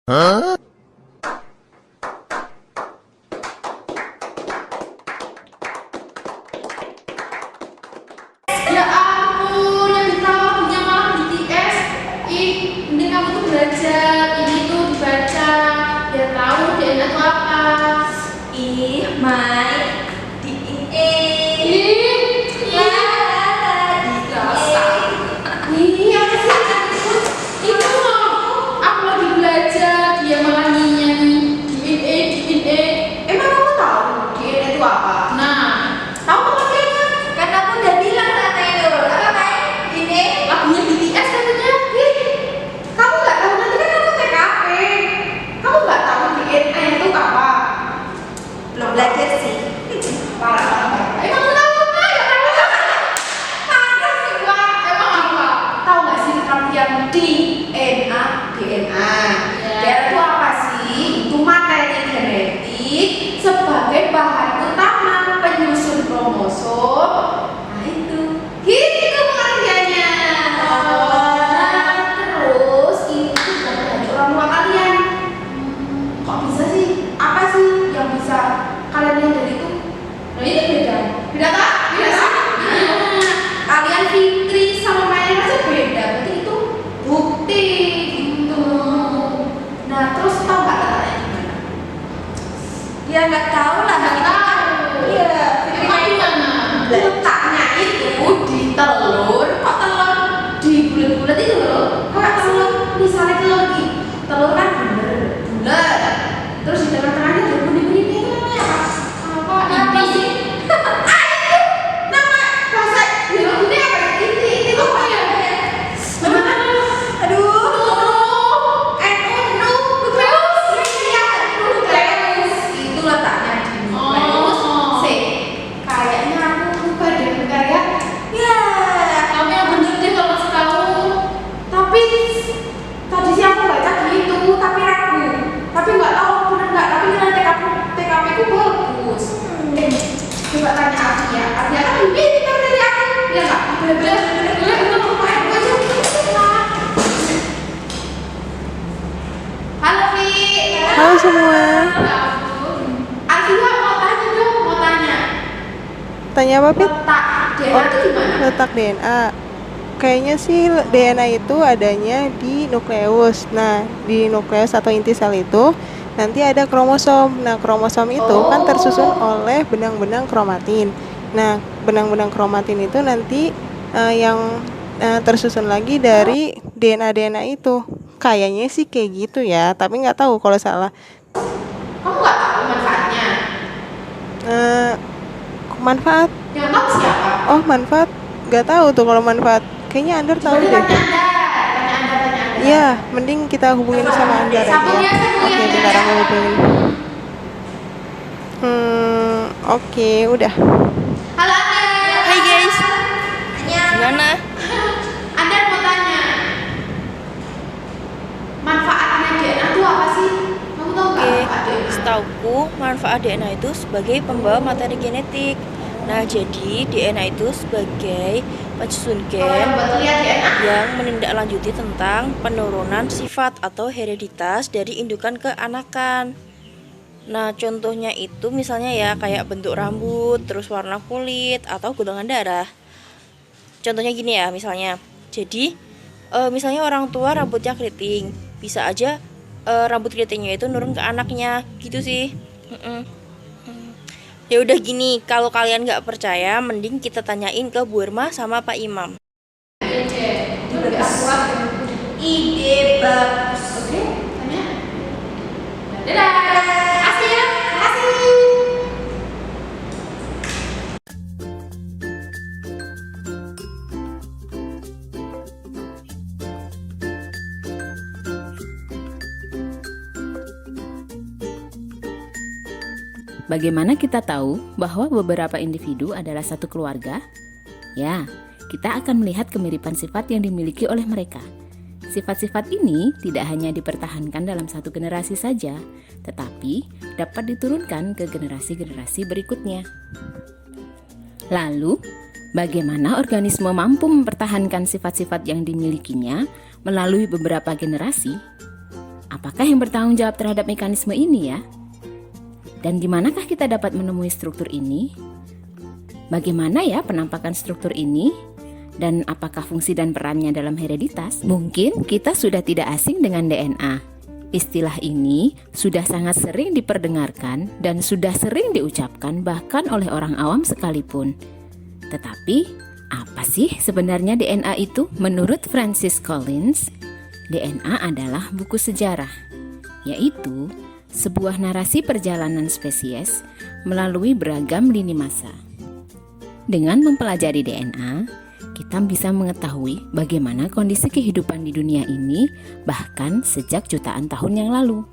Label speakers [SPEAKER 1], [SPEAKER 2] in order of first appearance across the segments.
[SPEAKER 1] Ya ampun, yang ditawarinnya malah BTS. Ih, mending kamu tuh belajar ini tuh dibaca biar tahu DNA itu apa.
[SPEAKER 2] Ih, Mai, DNA.
[SPEAKER 1] Ih, apa sih? Itu aku lagi belajar, dia malah nyanyi DNA. Emang kamu tahu DNA itu apa? Nah, tahu apa kayaknya?
[SPEAKER 2] Kan aku udah bilang sama itu. Apa, Mai? Ini
[SPEAKER 1] Lagunya BTS katanya. Ih, kamu nggak tahu, nanti kan kamu TKP. Kamu nggak tahu DNA itu apa?
[SPEAKER 2] belum belajar sih.
[SPEAKER 1] Parah. Emang kamu tahu apa? Ya tahu. Parah sih gua. Emang apa? Tahu nggak sih artian DNA? DNA. DNA itu apa sih? Itu materi genetik sebagai bahan utama penyusun kromosom. Nah itu. Gitu pengertiannya. Nah, terus ini juga dari orang tua kalian. Kok bisa sih? Apa sih yang bisa kalian lihat dari itu? Nah ini beda. Beda tak? Beda tak? Nah, kalian Fitri sama Maya aja beda. Berarti itu bukti gitu. Nah terus tahu nggak letaknya di mana?
[SPEAKER 2] Ya nggak tahu lah.
[SPEAKER 1] Nggak tahu.
[SPEAKER 2] Iya.
[SPEAKER 1] Fitri di mana? Letaknya itu di telur. Kok telur di bulat-bulat itu loh? Kayak telur. Misalnya telur ini, telur kan bulat. Terus di tengah-tengahnya ada kuning-kuning itu namanya apa? Apa sih? Ah itu nama bahasa biologi apa? Ini apa ya? Mana?
[SPEAKER 2] Aduh.
[SPEAKER 1] Nukleus. Iya, nukleus. Itu letaknya di nukleus. Kayaknya aku lupa deh bentar ya.
[SPEAKER 2] Ya.
[SPEAKER 1] Kamu yang bener deh kalau ngasih tahu. Tapi tadi sih aku baca gitu, tapi ragu. Tapi nggak tahu bener nggak. Tapi nilai TKP ku bagus. Coba tanya Abi ya. Abi kan lebih pintar dari aku. Ya nggak? Bener itu rumah aku aja. Halo Fi.
[SPEAKER 3] Halo semua.
[SPEAKER 1] Abi mau tanya dong, mau tanya.
[SPEAKER 3] Tanya apa, Pit?
[SPEAKER 1] Letak DNA itu di mana?
[SPEAKER 3] Letak DNA. Kayaknya sih DNA itu adanya di nukleus. Nah, di nukleus atau inti sel itu nanti ada kromosom. Nah, kromosom itu kan tersusun oleh benang-benang kromatin. Nah, benang-benang kromatin itu nanti yang tersusun lagi dari DNA itu. Kayaknya sih kayak gitu ya, tapi nggak tahu kalau salah.
[SPEAKER 1] Kamu nggak tahu manfaatnya?
[SPEAKER 3] Manfaat?
[SPEAKER 1] Yang tahu siapa?
[SPEAKER 3] Oh, manfaat? Nggak tahu tuh kalau manfaat. Kayaknya Andar tahu deh.
[SPEAKER 1] Tanya Anda.
[SPEAKER 3] Iya, mending kita hubungin sama Andar aja.
[SPEAKER 1] Sambung ya.
[SPEAKER 3] Oke, bentar aku hubungin. Oke, udah.
[SPEAKER 1] Halo Anda.
[SPEAKER 4] Hai guys,
[SPEAKER 2] Tanya.
[SPEAKER 4] gimana?
[SPEAKER 1] Anda mau tanya manfaatnya DNA itu apa sih? Kamu tahu nggak
[SPEAKER 4] Oke,
[SPEAKER 1] manfaat DNA?
[SPEAKER 4] setauku manfaat DNA itu sebagai pembawa materi genetik. Nah, jadi DNA itu sebagai penyusun
[SPEAKER 1] Kalau yang
[SPEAKER 4] gen
[SPEAKER 1] buat lihat DNA.
[SPEAKER 4] yang menindaklanjuti tentang penurunan sifat atau hereditas dari indukan ke anakan. Nah, contohnya itu misalnya ya kayak bentuk rambut, terus warna kulit, atau golongan darah. Contohnya gini ya, misalnya. Jadi, misalnya orang tua rambutnya keriting, bisa aja rambut keritingnya itu nurun ke anaknya, gitu sih. Ya udah gini, kalau kalian nggak percaya, mending kita tanyain ke Bu Irma sama Pak Imam.
[SPEAKER 1] Lebih akurat.
[SPEAKER 2] Ide bagus.
[SPEAKER 1] Oke, tanya. Dadah. Kasih ya. Kasih.
[SPEAKER 5] Bagaimana kita tahu bahwa beberapa individu adalah satu keluarga? Ya, kita akan melihat kemiripan sifat yang dimiliki oleh mereka. Sifat-sifat ini tidak hanya dipertahankan dalam satu generasi saja, tetapi dapat diturunkan ke generasi-generasi berikutnya. Lalu, bagaimana organisme mampu mempertahankan sifat-sifat yang dimilikinya melalui beberapa generasi? Apa Siapakah yang bertanggung jawab terhadap mekanisme ini ya? Dan di manakah kita dapat menemui struktur ini? Bagaimana ya penampakan struktur ini? Dan apakah fungsi dan perannya dalam hereditas? Mungkin kita sudah tidak asing dengan DNA. Istilah ini sudah sangat sering diperdengarkan dan sudah sering diucapkan bahkan oleh orang awam sekalipun. Tetapi, apa sih sebenarnya DNA itu? Menurut Francis Collins, DNA adalah buku sejarah, yaitu sebuah narasi perjalanan spesies melalui beragam lini masa. Dengan mempelajari DNA, kita bisa mengetahui bagaimana kondisi kehidupan di dunia ini bahkan sejak jutaan tahun yang lalu.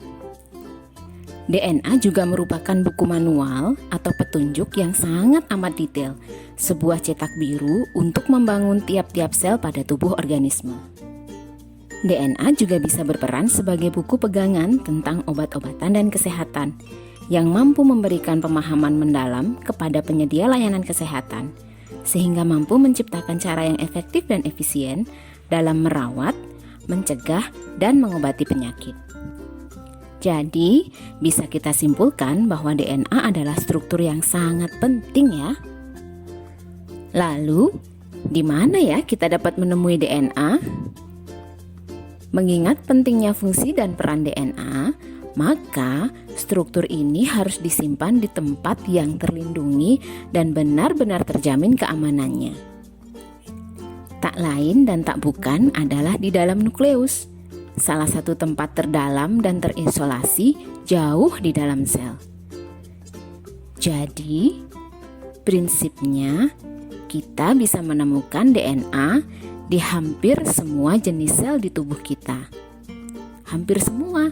[SPEAKER 5] DNA juga merupakan buku manual atau petunjuk yang sangat amat detail, sebuah cetak biru untuk membangun tiap-tiap sel pada tubuh organisme. DNA juga bisa berperan sebagai buku pegangan tentang obat-obatan dan kesehatan yang mampu memberikan pemahaman mendalam kepada penyedia layanan kesehatan, sehingga mampu menciptakan cara yang efektif dan efisien dalam merawat, mencegah, dan mengobati penyakit. Jadi, bisa kita simpulkan bahwa DNA adalah struktur yang sangat penting ya. Lalu, di mana ya kita dapat menemui DNA? Mengingat pentingnya fungsi dan peran DNA, maka struktur ini harus disimpan di tempat yang terlindungi dan benar-benar terjamin keamanannya. Tak lain dan tak bukan adalah di dalam nukleus, salah satu tempat terdalam dan terisolasi jauh di dalam sel. Jadi, prinsipnya kita bisa menemukan DNA di hampir semua jenis sel di tubuh kita. Hampir semua.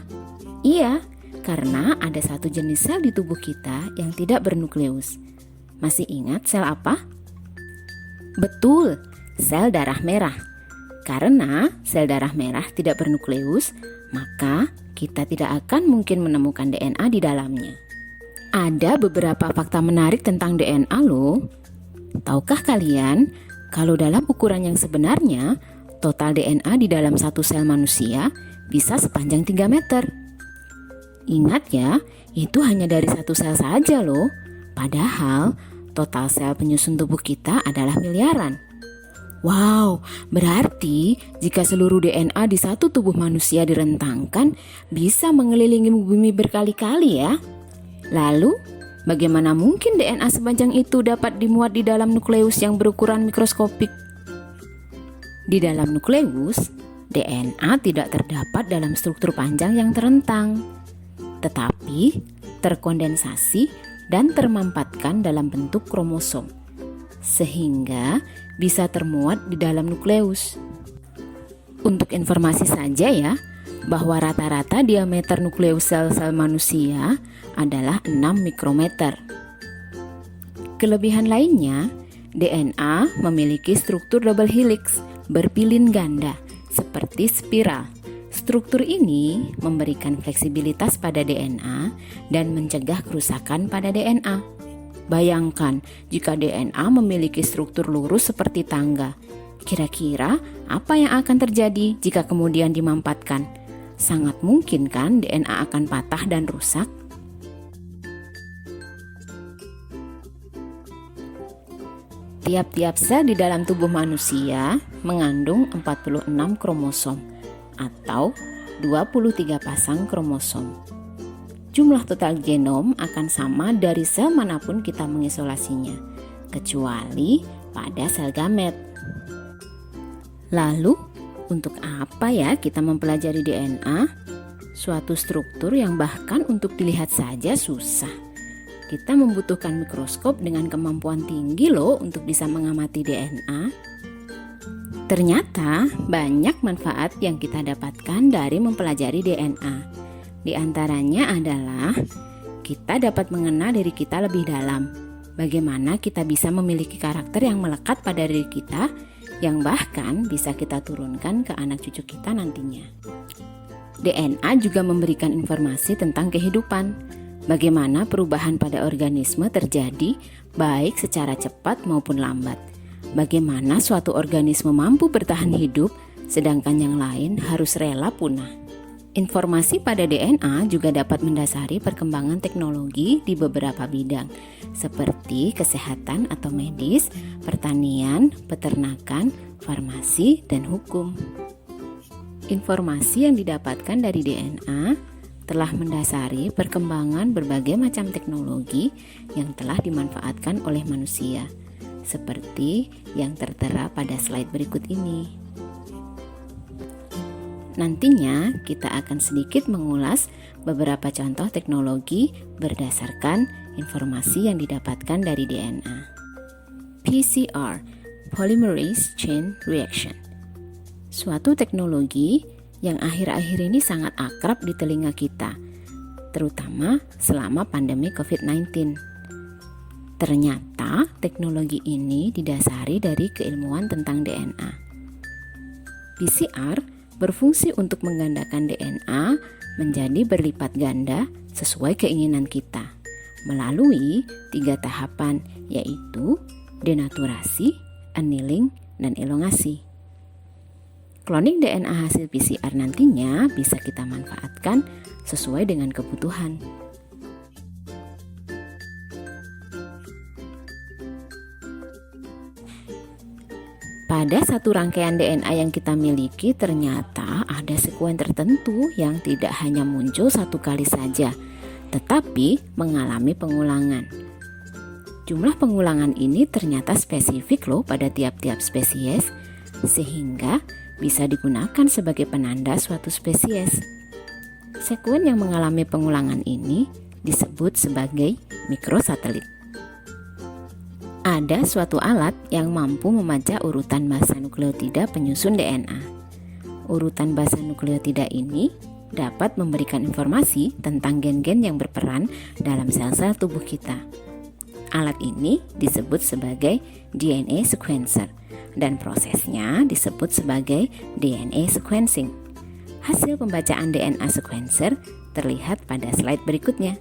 [SPEAKER 5] Iya, karena ada satu jenis sel di tubuh kita yang tidak bernukleus. Masih ingat sel apa? Betul, sel darah merah. Karena sel darah merah tidak bernukleus, maka kita tidak akan mungkin menemukan DNA di dalamnya. Ada beberapa fakta menarik tentang DNA loh. Tahukah kalian, kalau dalam ukuran yang sebenarnya, total DNA di dalam satu sel manusia bisa sepanjang 3 meter. Ingat ya, itu hanya dari satu sel saja loh. Padahal, total sel penyusun tubuh kita adalah miliaran. Wow, berarti jika seluruh DNA di satu tubuh manusia direntangkan, bisa mengelilingi bumi berkali-kali ya. Lalu, bagaimana mungkin DNA sepanjang itu dapat dimuat di dalam nukleus yang berukuran mikroskopik? Di dalam nukleus, DNA tidak terdapat dalam struktur panjang yang terentang, tetapi terkondensasi dan termampatkan dalam bentuk kromosom, sehingga bisa termuat di dalam nukleus. Untuk informasi saja ya, bahwa rata-rata diameter nukleus sel-sel manusia adalah 6 mikrometer. Kelebihan lainnya, DNA memiliki struktur double helix berpilin ganda seperti spiral. Struktur ini memberikan fleksibilitas pada DNA dan mencegah kerusakan pada DNA. Bayangkan jika DNA memiliki struktur lurus seperti tangga. Kira-kira apa yang akan terjadi jika kemudian dimampatkan? Sangat mungkin kan DNA akan patah dan rusak? Tiap-tiap sel di dalam tubuh manusia mengandung 46 kromosom atau 23 pasang kromosom. Jumlah total genom akan sama dari sel manapun kita mengisolasinya, kecuali pada sel gamet. Lalu, untuk apa ya kita mempelajari DNA? Suatu struktur yang bahkan untuk dilihat saja susah. Kita membutuhkan mikroskop dengan kemampuan tinggi loh untuk bisa mengamati DNA. Ternyata banyak manfaat yang kita dapatkan dari mempelajari DNA. Di antaranya adalah kita dapat mengenal diri kita lebih dalam. Bagaimana kita bisa memiliki karakter yang melekat pada diri kita, yang bahkan bisa kita turunkan ke anak cucu kita nantinya. DNA juga memberikan informasi tentang kehidupan. Bagaimana perubahan pada organisme terjadi baik secara cepat maupun lambat. Bagaimana suatu organisme mampu bertahan hidup sedangkan yang lain harus rela punah. Informasi pada DNA juga dapat mendasari perkembangan teknologi di beberapa bidang, seperti kesehatan atau medis, pertanian, peternakan, farmasi, dan hukum. Informasi yang didapatkan dari DNA telah mendasari perkembangan berbagai macam teknologi yang telah dimanfaatkan oleh manusia, seperti yang tertera pada slide berikut ini. Nantinya kita akan sedikit mengulas beberapa contoh teknologi berdasarkan informasi yang didapatkan dari DNA. PCR, Polymerase Chain Reaction, suatu teknologi yang akhir-akhir ini sangat akrab di telinga kita, terutama selama pandemi COVID-19. Ternyata teknologi ini didasari dari keilmuan tentang DNA. PCR berfungsi untuk menggandakan DNA menjadi berlipat ganda sesuai keinginan kita melalui 3 tahapan, yaitu denaturasi, annealing, dan elongasi. Cloning DNA hasil PCR nantinya bisa kita manfaatkan sesuai dengan kebutuhan. Pada satu rangkaian DNA yang kita miliki, ternyata ada sekuen tertentu yang tidak hanya muncul satu kali saja, tetapi mengalami pengulangan. Jumlah pengulangan ini ternyata spesifik loh pada tiap-tiap spesies, sehingga bisa digunakan sebagai penanda suatu spesies. Sekuen yang mengalami pengulangan ini disebut sebagai mikrosatelit. Ada suatu alat yang mampu membaca urutan basa nukleotida penyusun DNA. Urutan basa nukleotida ini dapat memberikan informasi tentang gen-gen yang berperan dalam sel-sel tubuh kita. Alat ini disebut sebagai DNA sequencer dan prosesnya disebut sebagai DNA sequencing. Hasil pembacaan DNA sequencer terlihat pada slide berikutnya.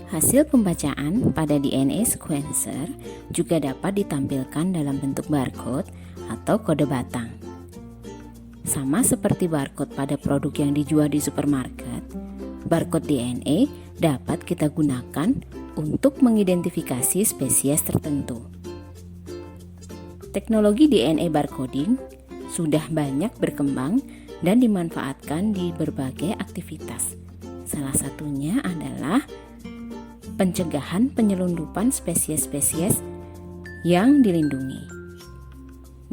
[SPEAKER 5] Hasil pembacaan pada DNA sequencer juga dapat ditampilkan dalam bentuk barcode atau kode batang. Sama seperti barcode pada produk yang dijual di supermarket, barcode DNA dapat kita gunakan untuk mengidentifikasi spesies tertentu. Teknologi DNA barcoding sudah banyak berkembang dan dimanfaatkan di berbagai aktivitas. Salah satunya adalah pencegahan penyelundupan spesies-spesies yang dilindungi.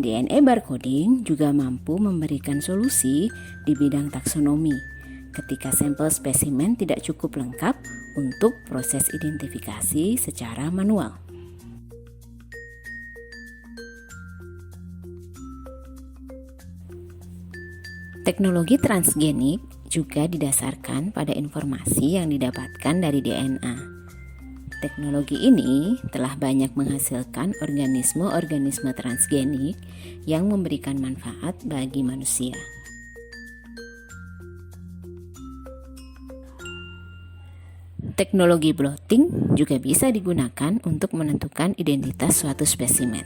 [SPEAKER 5] DNA barcoding juga mampu memberikan solusi di bidang taksonomi ketika sampel spesimen tidak cukup lengkap untuk proses identifikasi secara manual. Teknologi transgenik juga didasarkan pada informasi yang didapatkan dari DNA. Teknologi ini telah banyak menghasilkan organisme-organisme transgenik yang memberikan manfaat bagi manusia. Teknologi blotting juga bisa digunakan untuk menentukan identitas suatu spesimen.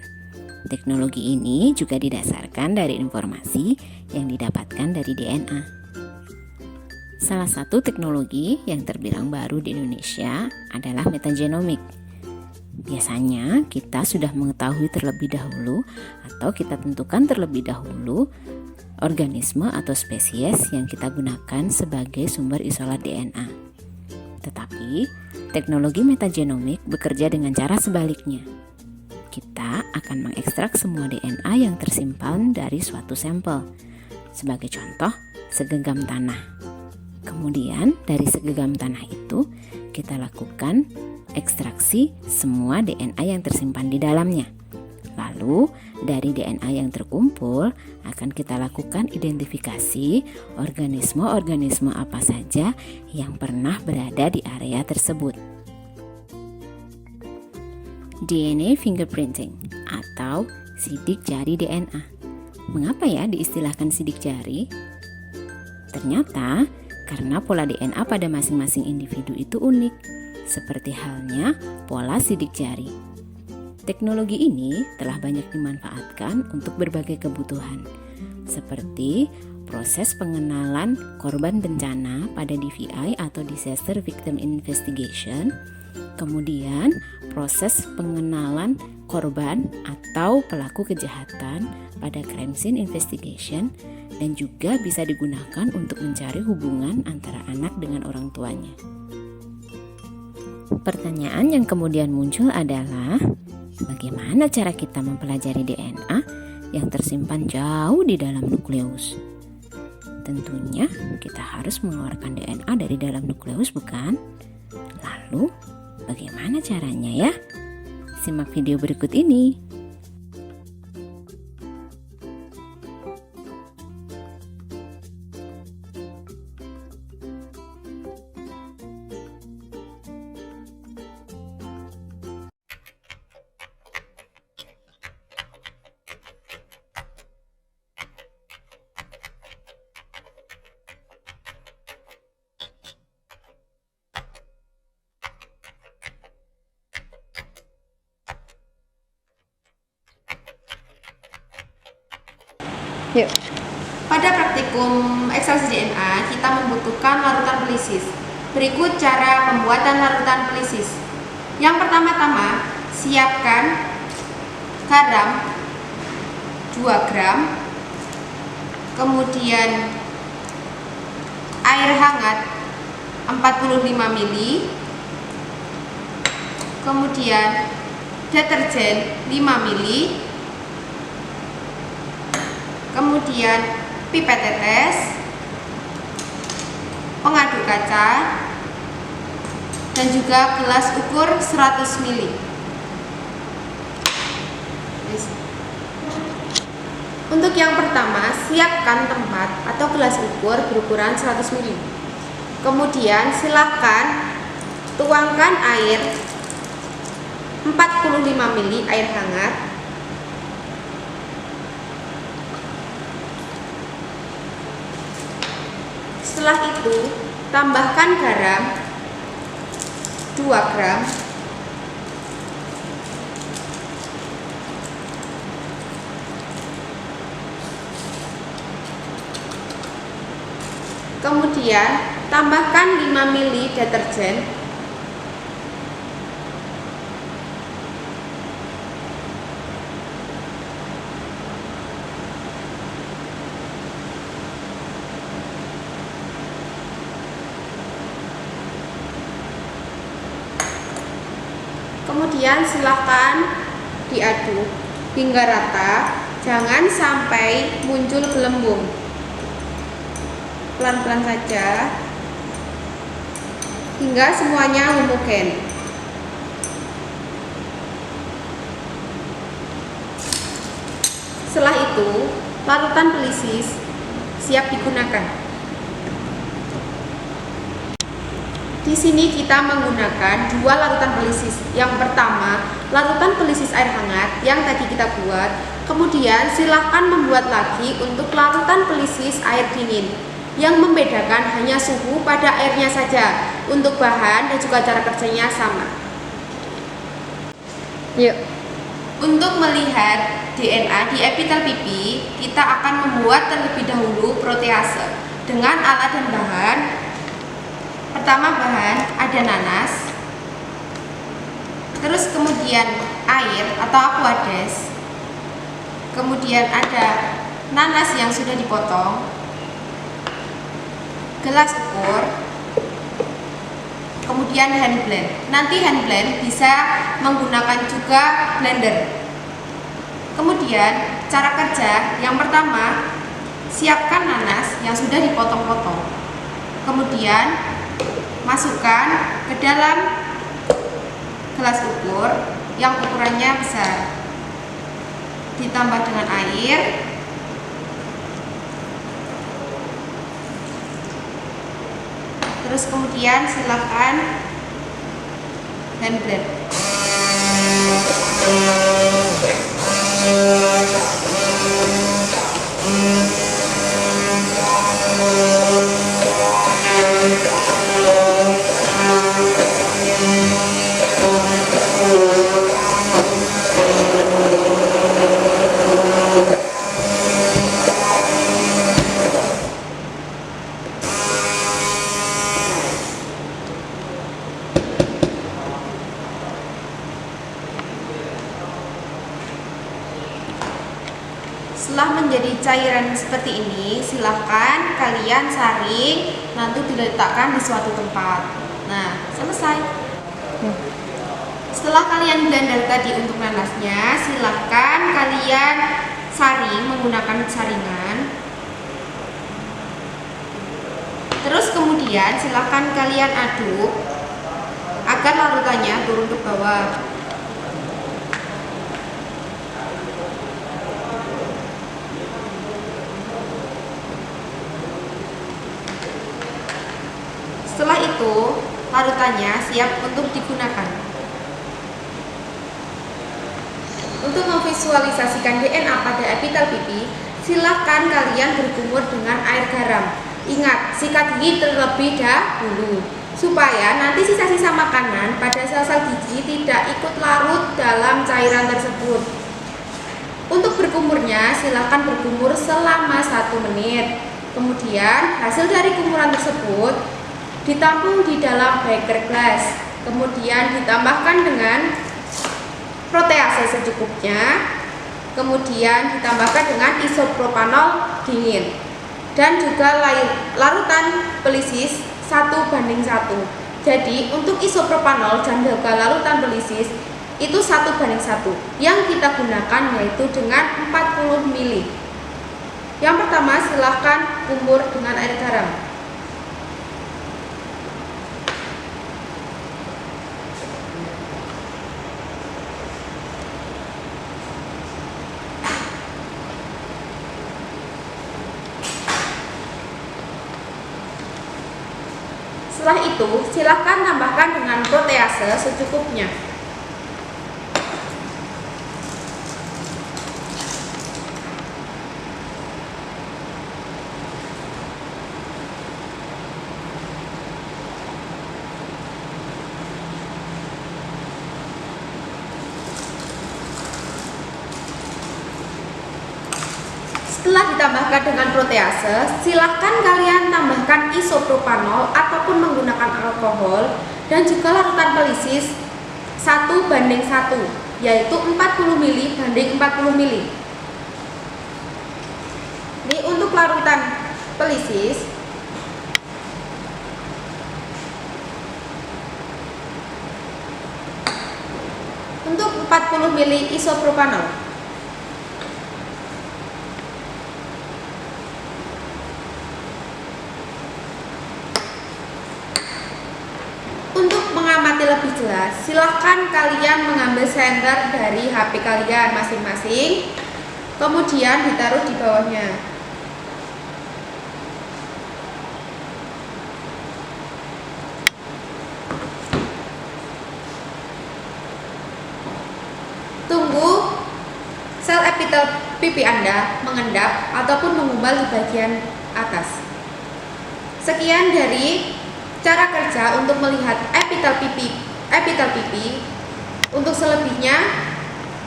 [SPEAKER 5] Teknologi ini juga didasarkan dari informasi yang didapatkan dari DNA. Salah satu teknologi yang terbilang baru di Indonesia adalah metagenomik. Biasanya kita sudah mengetahui terlebih dahulu atau kita tentukan terlebih dahulu organisme atau spesies yang kita gunakan sebagai sumber isolat DNA. Tetapi, teknologi metagenomik bekerja dengan cara sebaliknya. Kita akan mengekstrak semua DNA yang tersimpan dari suatu sampel. Sebagai contoh, segenggam tanah. Kemudian, dari segenggam tanah itu, kita lakukan ekstraksi semua DNA yang tersimpan di dalamnya. Lalu, dari DNA yang terkumpul, akan kita lakukan identifikasi organisme-organisme apa saja yang pernah berada di area tersebut. DNA fingerprinting atau sidik jari DNA. Mengapa ya diistilahkan sidik jari? Ternyata, karena pola DNA pada masing-masing individu itu unik, seperti halnya pola sidik jari. Teknologi ini telah banyak dimanfaatkan untuk berbagai kebutuhan, seperti proses pengenalan korban bencana pada DVI atau Disaster Victim Investigation, kemudian proses pengenalan korban atau pelaku kejahatan pada Crime Scene Investigation, dan juga bisa digunakan untuk mencari hubungan antara anak dengan orang tuanya. Pertanyaan yang kemudian muncul adalah, bagaimana cara kita mempelajari DNA yang tersimpan jauh di dalam nukleus? Tentunya kita harus mengeluarkan DNA dari dalam nukleus, bukan? Lalu, bagaimana caranya ya? Simak video berikut ini.
[SPEAKER 1] Yuk. Pada praktikum ekstraksi DNA, kita membutuhkan larutan pelisis. Berikut cara pembuatan larutan pelisis. Yang pertama-tama, siapkan garam 2 gram, kemudian air hangat 45 ml, kemudian deterjen 5 ml, kemudian pipet tetes, pengaduk kaca, dan juga gelas ukur 100 ml. Untuk yang pertama, siapkan tempat atau gelas ukur berukuran 100 ml. Kemudian silakan tuangkan air 45 ml air hangat. Setelah itu, tambahkan garam 2 gram, kemudian tambahkan 5 ml deterjen, kemudian silakan diaduk hingga rata, jangan sampai muncul gelembung. Pelan-pelan saja hingga semuanya homogen. Setelah itu, larutan pelisis siap digunakan. Di sini kita menggunakan 2 larutan pelisis. Yang pertama, larutan pelisis air hangat yang tadi kita buat. Kemudian silakan membuat lagi untuk larutan pelisis air dingin. Yang membedakan hanya suhu pada airnya saja. Untuk bahan dan juga cara kerjanya sama. Yuk. Untuk melihat DNA di epitel pipi, kita akan membuat terlebih dahulu protease dengan alat dan bahan. Pertama bahan ada nanas, terus kemudian air atau aqueous, kemudian ada nanas yang sudah dipotong, gelas ukur, kemudian hand blend. Nanti hand blend bisa menggunakan juga blender. Kemudian cara kerja yang pertama, siapkan nanas yang sudah dipotong-potong. Kemudian masukkan ke dalam gelas ukur yang ukurannya besar. Ditambah dengan air. Terus kemudian silakan hand blend. Setelah menjadi cairan seperti ini, silahkan kalian saring, nanti diletakkan di suatu tempat. Nah, selesai. Setelah kalian blender tadi untuk nanasnya, silahkan kalian saring menggunakan saringan. Terus kemudian silahkan kalian aduk agar larutannya turun ke bawah. Setelah itu, larutannya siap untuk digunakan. Untuk memvisualisasikan DNA pada epitel pipi, silakan kalian berkumur dengan air garam. Ingat, sikat gigi terlebih dahulu, supaya nanti sisa-sisa makanan pada sel-sel gigi tidak ikut larut dalam cairan tersebut. Untuk berkumurnya, silakan berkumur selama 1 menit. Kemudian, hasil dari kumuran tersebut ditampung di dalam beker glass, kemudian ditambahkan dengan protease secukupnya, kemudian ditambahkan dengan isopropanol dingin, dan juga larutan pelisis 1:1. Jadi untuk isopropanol dan juga larutan pelisis itu 1:1. Yang kita gunakan yaitu dengan 40 ml. Yang pertama, silahkan kumur dengan air garam. Setelah itu, silahkan tambahkan dengan protease secukupnya. Setelah ditambahkan dengan protease, silahkan kalian tambahkan isopropanol ataupun menggunakan alkohol dan juga larutan pelisis 1:1, yaitu 40 ml banding 40 ml. Ini untuk larutan pelisis, untuk 40 ml isopropanol. Untuk mengamati lebih jelas, silahkan kalian mengambil senter dari HP kalian masing-masing, kemudian ditaruh di bawahnya. Tunggu sel epitel pipi Anda mengendap ataupun mengumbal di bagian atas. Sekian dari cara kerja untuk melihat epitel pipi. Untuk selebihnya,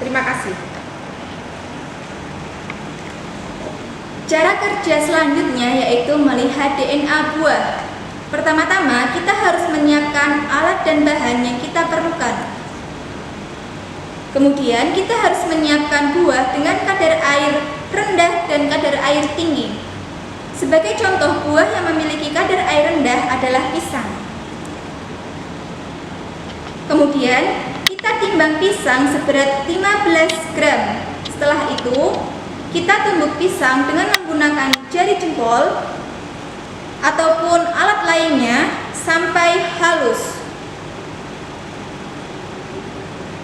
[SPEAKER 1] terima kasih.
[SPEAKER 2] Cara kerja selanjutnya yaitu melihat DNA buah. Pertama-tama kita harus menyiapkan alat dan bahan yang kita perlukan. Kemudian kita harus menyiapkan buah dengan kadar air rendah dan kadar air tinggi. Sebagai contoh, buah yang memiliki kadar air rendah adalah pisang. Kemudian, kita timbang pisang seberat 15 gram. Setelah itu, kita tumbuk pisang dengan menggunakan jari jempol ataupun alat lainnya sampai halus.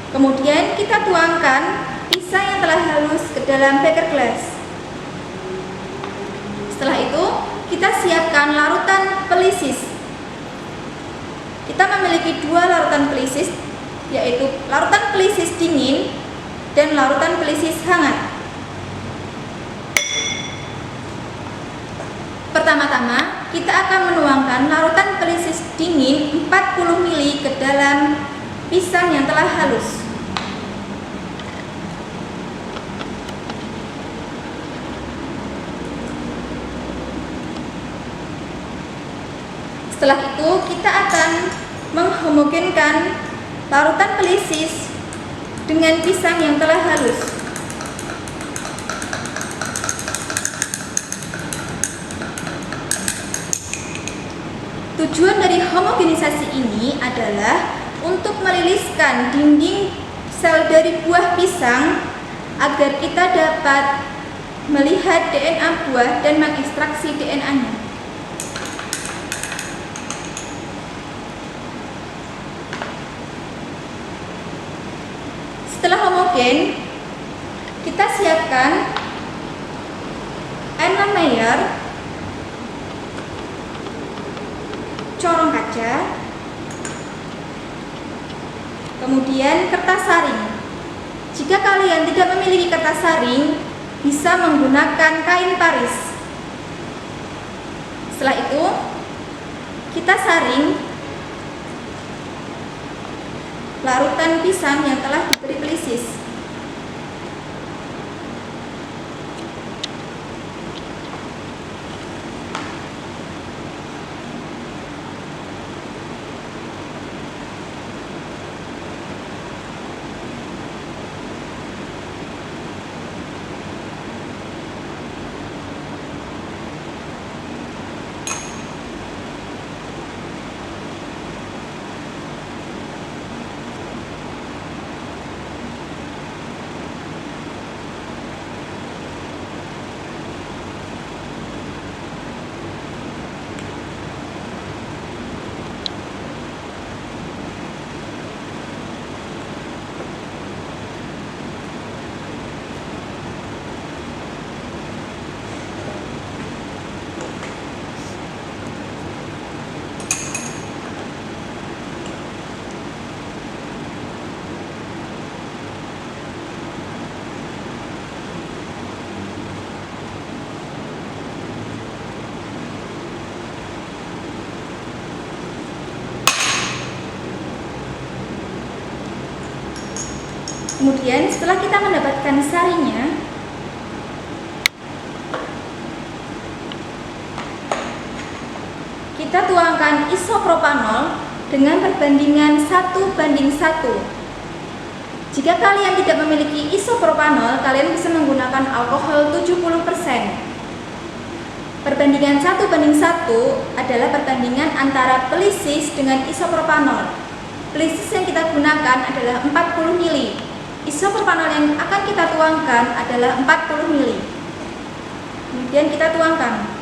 [SPEAKER 2] Kemudian kita tuangkan pisang yang telah halus ke dalam beker gelas. Setelah itu, kita siapkan larutan pelisis. Kita memiliki dua larutan pelisis, yaitu larutan pelisis dingin dan larutan pelisis hangat. Pertama-tama, kita akan menuangkan larutan pelisis dingin 40 ml ke dalam pisang yang telah halus. Setelah itu, kita akan menghomogenkan larutan pelisis dengan pisang yang telah halus. Tujuan dari homogenisasi ini adalah untuk meriliskan dinding sel dari buah pisang agar kita dapat melihat DNA buah dan mengekstraksi DNA-nya. Setelah homogen, kita siapkan enamel, corong kaca, kemudian kertas saring. Jika kalian tidak memiliki kertas saring, bisa menggunakan kain paris. Setelah itu, kita saring larutan pisang yang telah diberi pelisis. Kemudian setelah kita mendapatkan sarinya, kita tuangkan isopropanol dengan perbandingan 1:1. Jika kalian tidak memiliki isopropanol, kalian bisa menggunakan alkohol 70%. Perbandingan 1:1 adalah perbandingan antara pelisis dengan isopropanol. Pelisis yang kita gunakan adalah 40 ml. Isopropanol yang akan kita tuangkan adalah 40 ml. Kemudian kita tuangkan.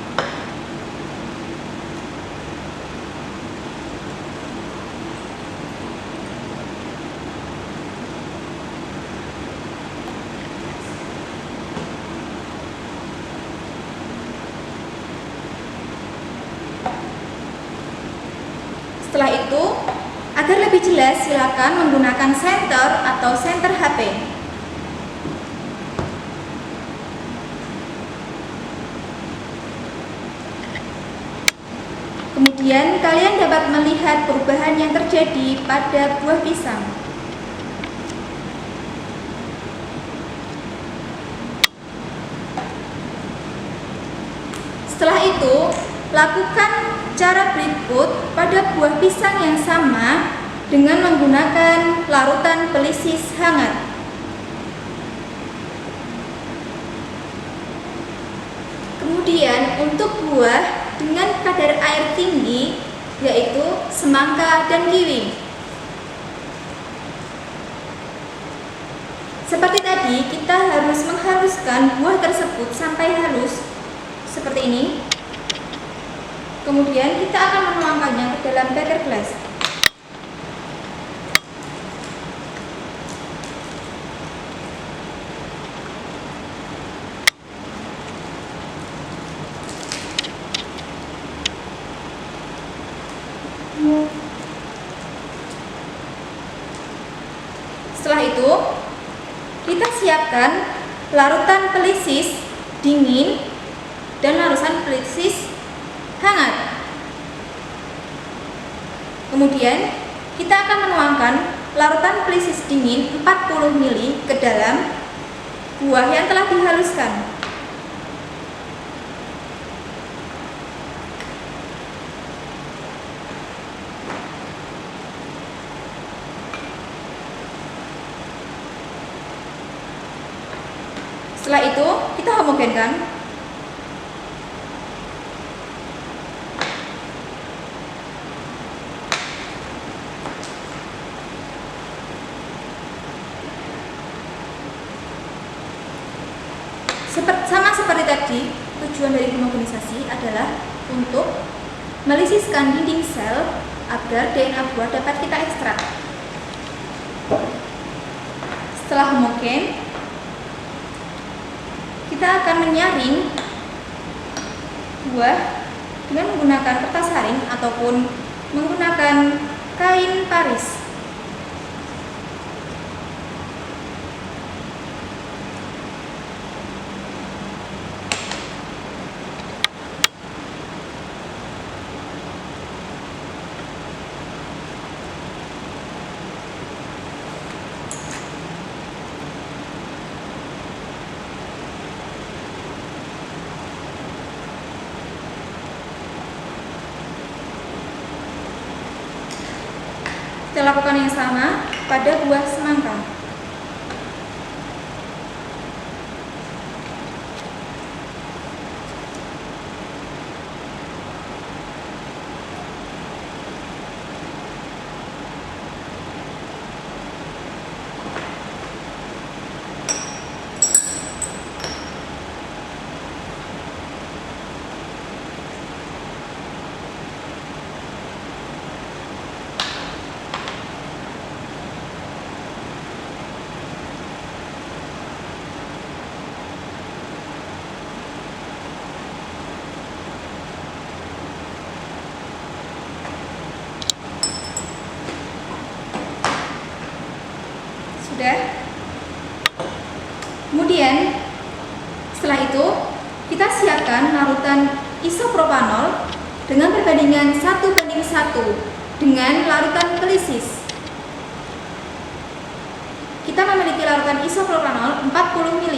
[SPEAKER 2] Setelah itu, agar lebih jelas, silakan menggunakan senter atau senter HP. Kemudian kalian dapat melihat perubahan yang terjadi pada buah pisang. Setelah itu, lakukan cara berikut pada buah pisang yang sama dengan menggunakan larutan pelisis hangat. untuk buah dengan kadar air tinggi, yaitu semangka dan kiwi. Seperti tadi, kita harus menghaluskan buah tersebut sampai halus seperti ini. Kemudian kita akan menuangkannya ke dalam beker gelas. Setelah itu, kita siapkan larutan pelisis dingin dan larutan pelisis hangat. Kemudian, kita akan menuangkan larutan pelisis dingin 40 ml ke dalam buah yang telah dihaluskan. Setelah itu, kita homogenkan. Sama seperti tadi, tujuan dari homogenisasi adalah untuk melisiskan dinding sel agar DNA buah dapat kita ekstrak. Setelah homogen, kita akan menyaring buah dengan menggunakan kertas saring ataupun menggunakan kain paris. Kita lakukan yang sama pada buah semangka. Sudah. Kemudian setelah itu kita siapkan larutan isopropanol dengan perbandingan 1:1 dengan larutan pelisis. Kita memiliki larutan isopropanol 40 ml.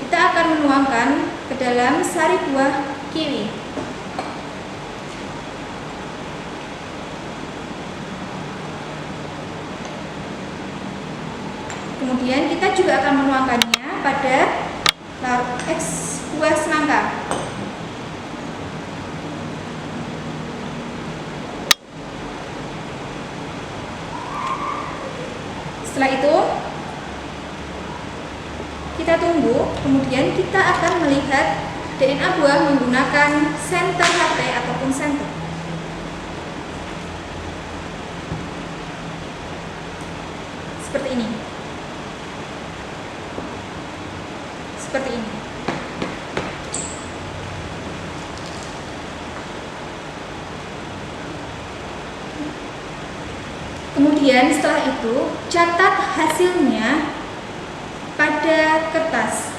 [SPEAKER 2] Kita akan menuangkan ke dalam sari buah kiwi. Kemudian kita juga akan menuangkannya pada buah semangka. Setelah itu kita tunggu, kemudian kita akan melihat DNA buah menggunakan senter HP ataupun senter. Seperti ini. Seperti ini. Kemudian setelah itu catat hasilnya pada kertas.